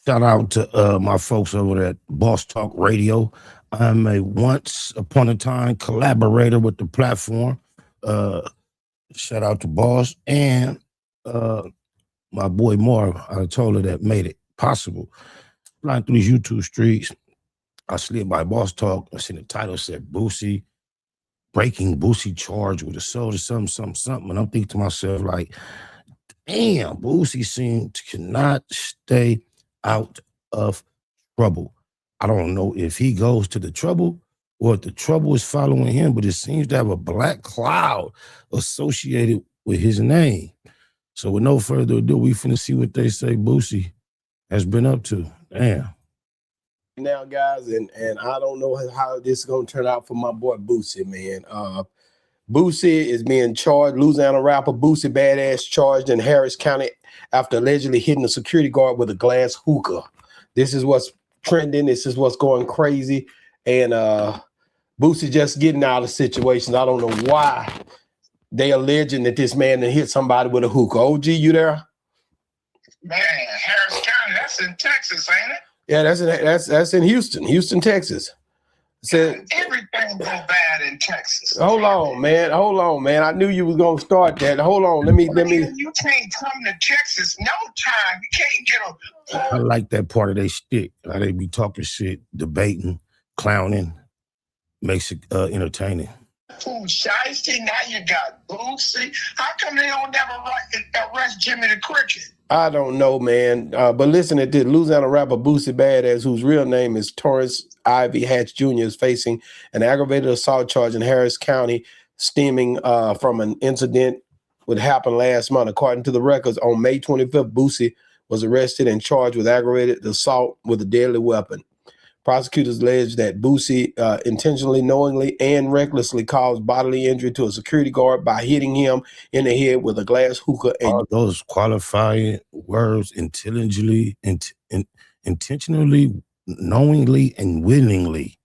Shout out to my folks over at Boss Talk Radio. I'm a once upon a time collaborator with the platform. Uh, Shout out to Boss and uh, my boy Marv. I told her that made it possible. Flying through these YouTube streets, I slid by Boss Talk. I seen the title said Boosie, breaking Boosie charge with a soda, something, something, something. And I'm thinking to myself, like, damn, Boosie seems cannot stay out of trouble. I don't know if he goes to the trouble or if the trouble is following him, but it seems to have a black cloud associated with his name. So with no further ado, we finna see what they say Boosie has been up to. Damn. Now, guys, and I don't know how this is gonna turn out for my boy Boosie, man. Boosie is being charged. Louisiana rapper Boosie Badass charged in Harris County after allegedly hitting a security guard with a glass hookah. This is what's trending. This is what's going crazy. And Boosie just getting out of situations. I don't know why they alleging that this man hit somebody with a hookah. OG, you there? Man, Harris County, that's in Texas, ain't it? Yeah, that's in Houston, Texas. Said everything go bad in Texas. Hold on, man. I knew you was gonna start that. Hold on. Let me. You can't come to Texas no time. You can't get a. I like that part of their shtick. How they be talking shit, debating, clowning, makes it entertaining. Food shiesty. Now you got Boosie. How come they don't never arrest Jimmy the Cricket? I don't know, man. But listen to this. Louisiana rapper Boosie Badass, whose real name is Torrance Ivy Hatch Jr., is facing an aggravated assault charge in Harris County, stemming from an incident that happened last month. According to the records, on May 25th, Boosie was arrested and charged with aggravated assault with a deadly weapon. Prosecutors allege that Boosie intentionally, knowingly, and recklessly caused bodily injury to a security guard by hitting him in the head with a glass hookah. All those qualifying words, intentionally, knowingly, and willingly.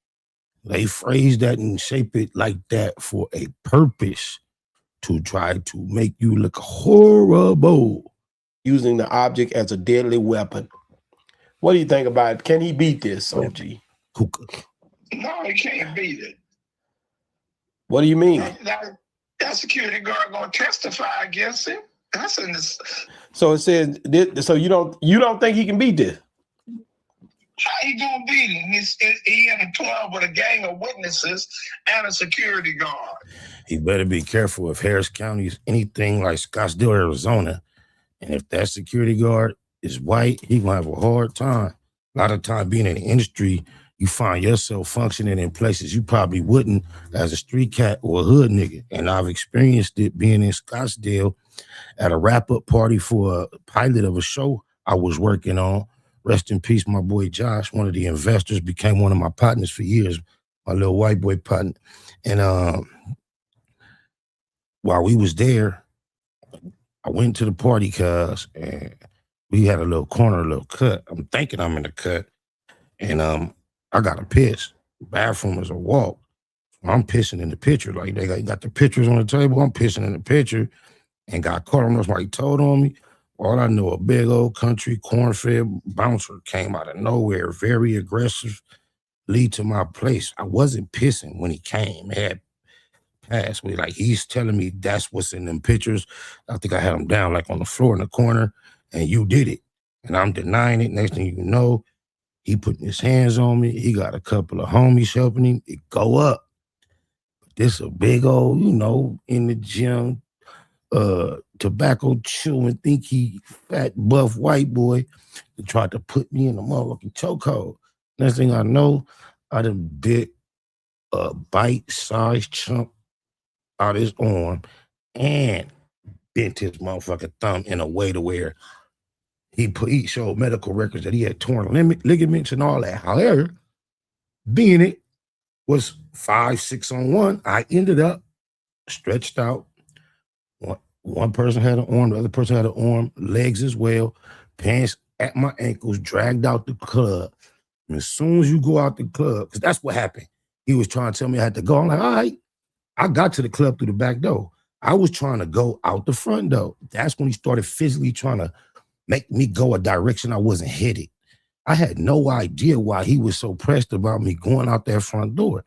They phrase that and shape it like that for a purpose, to try to make you look horrible. Using the object as a deadly weapon. What do you think about it? Can he beat this, OG? Hookah. No, he can't beat it. What do you mean? That security guard gonna testify against him. That's in this. So it says. So you don't think he can beat this? How he gonna beat him? He in a 12 with a gang of witnesses and a security guard. He better be careful if Harris County is anything like Scottsdale, Arizona, and if that security guard is white, he gonna have a hard time. A lot of time being in the industry, you find yourself functioning in places you probably wouldn't as a street cat or a hood nigga. And I've experienced it being in Scottsdale at a wrap-up party for a pilot of a show I was working on. Rest in peace, my boy Josh, one of the investors, became one of my partners for years, my little white boy partner. And while we was there, I went to the party, cuz, and we had a little corner, a little cut. I'm thinking I'm in the cut. And I got to piss. The bathroom is a walk. I'm pissing in the pitcher. Like they got the pitchers on the table. I'm pissing in the pitcher and got caught on somebody told on me. All I know, a big old country corn-fed bouncer came out of nowhere, very aggressive, lead to my place. I wasn't pissing when he came. He had passed me. Like, he's telling me that's what's in them pictures. I think I had him down like on the floor in the corner, and you did it. And I'm denying it. Next thing you know, he putting his hands on me. He got a couple of homies helping him. It go up. But this a big old, in the gym, tobacco chewing, think he fat, buff white boy that tried to put me in a motherfucking chokehold. Next thing I know, I done bit a bite-sized chunk out his arm and bent his motherfucking thumb in a way to where he showed medical records that he had torn ligaments and all that. However, being it was 5-6 on one, I ended up stretched out. One person had an arm, the other person had an arm, legs as well, pants at my ankles, dragged out the club. And as soon as you go out the club, because that's what happened. He was trying to tell me I had to go. I'm like, all right. I got to the club through the back door. I was trying to go out the front door. That's when he started physically trying to make me go a direction I wasn't headed. I had no idea why he was so pressed about me going out that front door.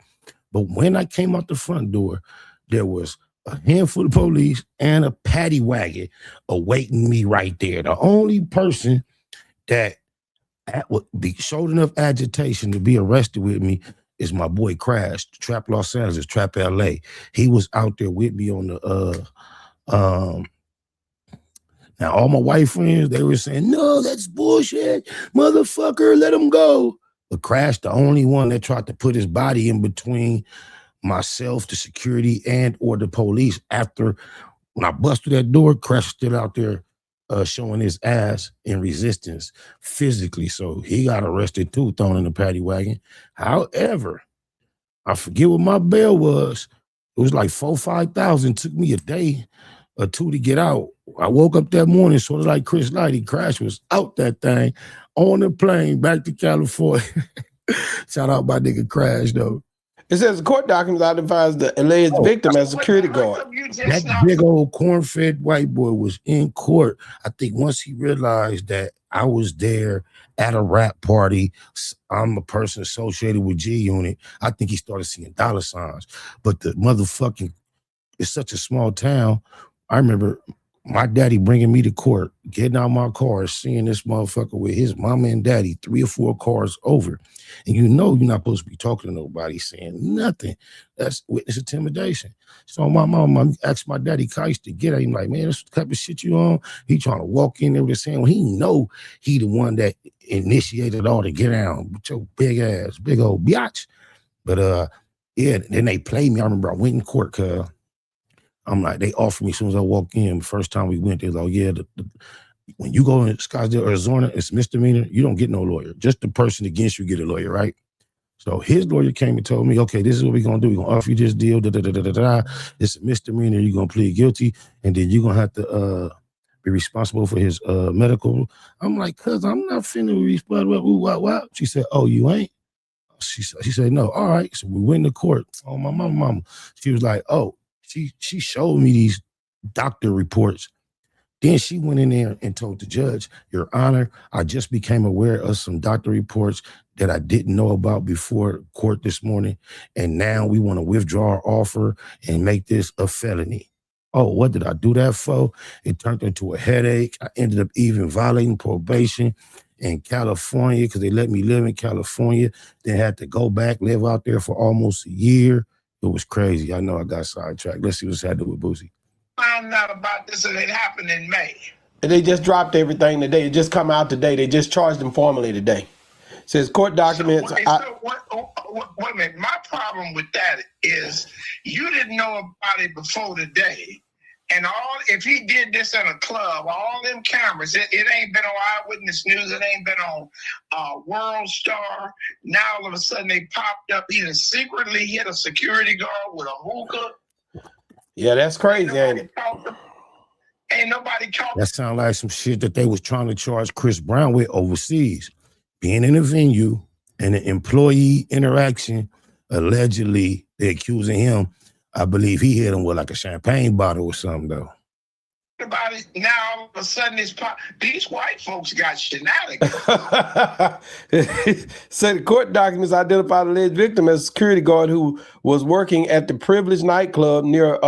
But when I came out the front door, there was a handful of police and a paddy wagon awaiting me right there. The only person that would be showed enough agitation to be arrested with me is my boy Crash, Trap Los Angeles, Trap LA. He was out there with me on the now all my white friends, they were saying, no, that's bullshit, motherfucker, let him go. But Crash, the only one that tried to put his body in between myself, the security, and or the police. After when I busted that door, Crash still out there showing his ass in resistance physically. So he got arrested too, thrown in the paddy wagon. However, I forget what my bail was. It was like 4,000-5,000. Took me a day or two to get out. I woke up that morning, sort of like Chris Lighty. Crash was out that thing on the plane back to California. Shout out my nigga Crash though. It says the court documents identifies the alleged victim as a security guard. That big old corn-fed white boy was in court. I think once he realized that I was there at a rap party, I'm a person associated with G Unit, I think he started seeing dollar signs. But the motherfucking, it's such a small town. I remember my daddy bringing me to court, getting out my car, seeing this motherfucker with his mama and daddy 3 or 4 cars over. And you know you're not supposed to be talking to nobody, saying nothing. That's witness intimidation. So my mama asked my daddy Kais to get at him, like, man, this type of shit you on? He trying to walk in there with his hand. Well, he know he the one that initiated all to get down with your big ass, big old biatch. But yeah, then they played me. I remember I went in court, cuz I'm like, they offered me as soon as I walked in. The first time we went, they was like, yeah, when you go in Scottsdale, Arizona, it's misdemeanor. You don't get no lawyer. Just the person against you get a lawyer, right? So his lawyer came and told me, okay, this is what we're going to do. We're going to offer you this deal. It's a misdemeanor. You're going to plead guilty. And then you're going to have to be responsible for his medical. I'm like, cuz I'm not finna be responsible. What? She said, oh, you ain't? She said, no. All right. So we went to court. Oh, my mama. She was like, oh, she showed me these doctor reports. Then she went in there and told the judge, Your Honor, I just became aware of some doctor reports that I didn't know about before court this morning. And now we want to withdraw our offer and make this a felony. Oh, what did I do that for? It turned into a headache. I ended up even violating probation in California because they let me live in California. Then had to go back, live out there for almost a year. It was crazy. I know I got sidetracked. Let's see what's happening with Boosie. Found out about this and it happened in May. And they just dropped everything today. It just come out today. They just charged him formally today. It says court documents. Wait a minute. My problem with that is you didn't know about it before today. And if he did this in a club, all them cameras, it ain't been on Eyewitness News, it ain't been on World Star. Now all of a sudden they popped up. He secretly hit a security guard with a hookah. Yeah, that's crazy, ain't it? Ain't nobody caught. That sounds like some shit that they was trying to charge Chris Brown with overseas. Being in a venue and an employee interaction, allegedly they're accusing him. I believe he hit him with like a champagne bottle or something, though. About it now, all of a sudden, these white folks got shenanigans. So the court documents identify the alleged victim as a security guard who was working at the Privilege nightclub near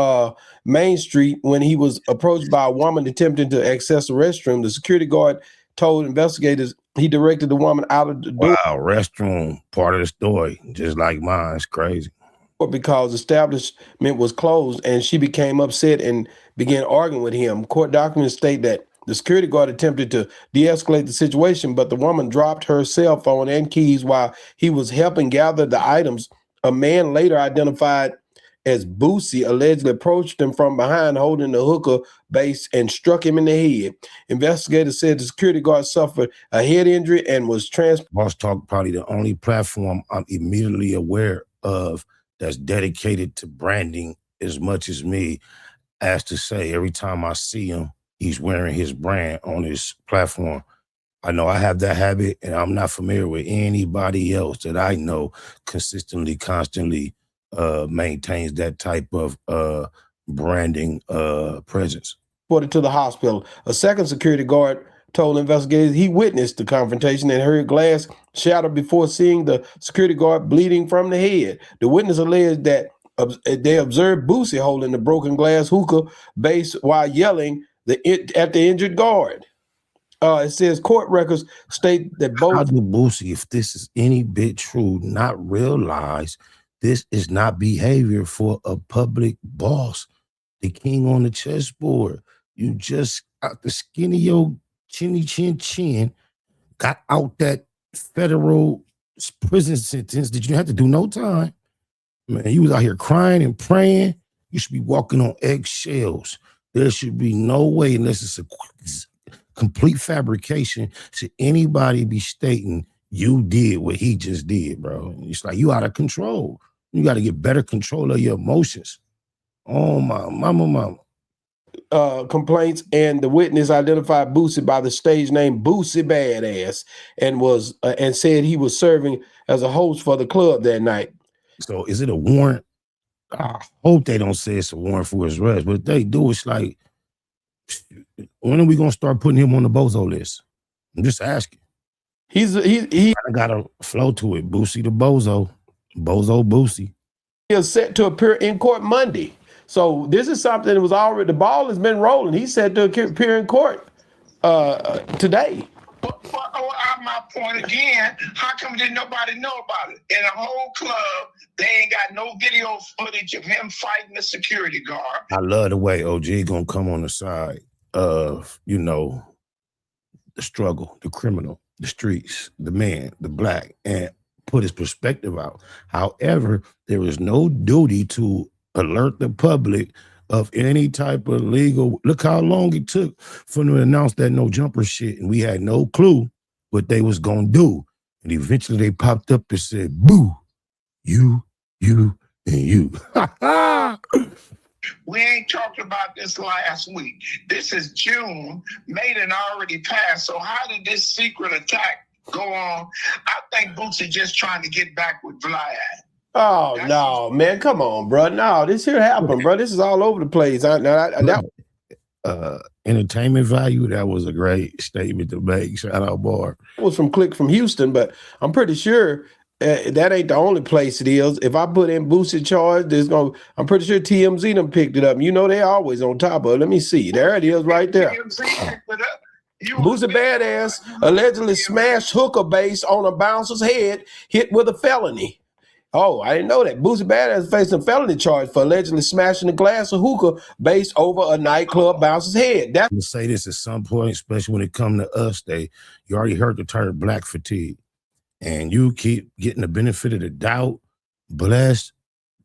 Main Street when he was approached by a woman attempting to access the restroom. The security guard told investigators he directed the woman out of the door. Wow, restroom, part of the story, just like mine. It's crazy. Because the establishment was closed and she became upset and began arguing with him. Court documents state that the security guard attempted to de-escalate the situation, but the woman dropped her cell phone and keys while he was helping gather the items. A man later identified as Boosie allegedly approached him from behind holding the hookah base and struck him in the head. Investigators said the security guard suffered a head injury and was transported. Boss Talk, probably the only platform I'm immediately aware of that's dedicated to branding as much as me, as to say every time I see him, he's wearing his brand on his platform. I know I have that habit, and I'm not familiar with anybody else that I know consistently, constantly maintains that type of branding presence. To the hospital. A second security guard told investigators he witnessed the confrontation and heard glass shatter before seeing the security guard bleeding from the head. The witness alleged that they observed Boosie holding the broken glass hookah base while yelling at the injured guard. It says court records state that both. How do Boosie, if this is any bit true, not realize this is not behavior for a public boss? The king on the chessboard. You just got the skin of your chinny chin, got out that federal prison sentence that you didn't have to do no time. Man, you was out here crying and praying. You should be walking on eggshells. There should be no way, unless it's a complete fabrication, should anybody be stating you did what he just did, bro. It's like you out of control. You got to get better control of your emotions. Oh, my mama. Complaints, and the witness identified Boosie by the stage name Boosie Badass and was and said he was serving as a host for the club that night. So is it a warrant? I hope they don't say it's a warrant for his arrest, but if they do, it's like, when are we gonna start putting him on the bozo list? I'm just asking. I got a flow to it. Boosie the bozo Boosie. He is set to appear in court Monday. So this is something that was already, the ball has been rolling. He's set to appear in court today. But my point again, how come didn't nobody know about it? In a whole club, they ain't got no video footage of him fighting the security guard. I love the way OG gonna come on the side of, the struggle, the criminal, the streets, the man, the black, and put his perspective out. However, there is no duty to alert the public of any type of legal. Look how long it took for them to announce that no jumper shit, and we had no clue what they was gonna do. And eventually they popped up and said, boo, you, and you. We ain't talked about this last week. This is June. May done already passed. So how did this secret attack go on? I think Boosie just trying to get back with Vlad. Oh, no, man. Come on, bro. No, this here happened, bro. This is all over the place. Entertainment value, that was a great statement to make. Shout out, Bar. It was from Click from Houston, but I'm pretty sure that ain't the only place it is. If I put in Boosie charge, I'm pretty sure TMZ done picked it up. You know they always on top of it. Let me see. There it is right there. TMZ picked it up. Boosie Badass allegedly smashed hookah base on a bouncer's head, hit with a felony. Oh, I didn't know that. Boosie Badass facing a felony charge for allegedly smashing a glass of hookah base over a nightclub bouncer's head. I'm gonna say this at some point, especially when it comes to us, you already heard the term black fatigue. And you keep getting the benefit of the doubt, blessed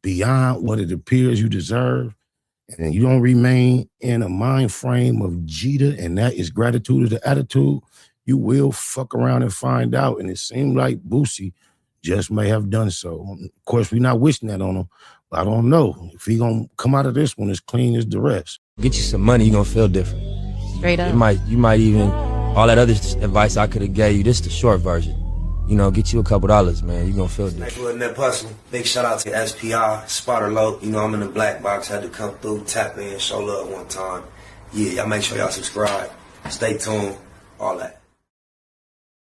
beyond what it appears you deserve, and you don't remain in a mind frame of Jita, and that is gratitude is the attitude, you will fuck around and find out. And it seemed like Boosie just may have done so. Of course, we're not wishing that on him, but I don't know if he gonna come out of this one as clean as the rest. Get you some money, you're gonna feel different. Straight up. You might even, all that other advice I could have gave you, this the short version. Get you a couple dollars, man. You're gonna feel different. Big shout out to SPI, Spotter Low. I'm in the black box, had to come through, tap in, show love one time. Yeah, y'all make sure y'all subscribe. Stay tuned, all that.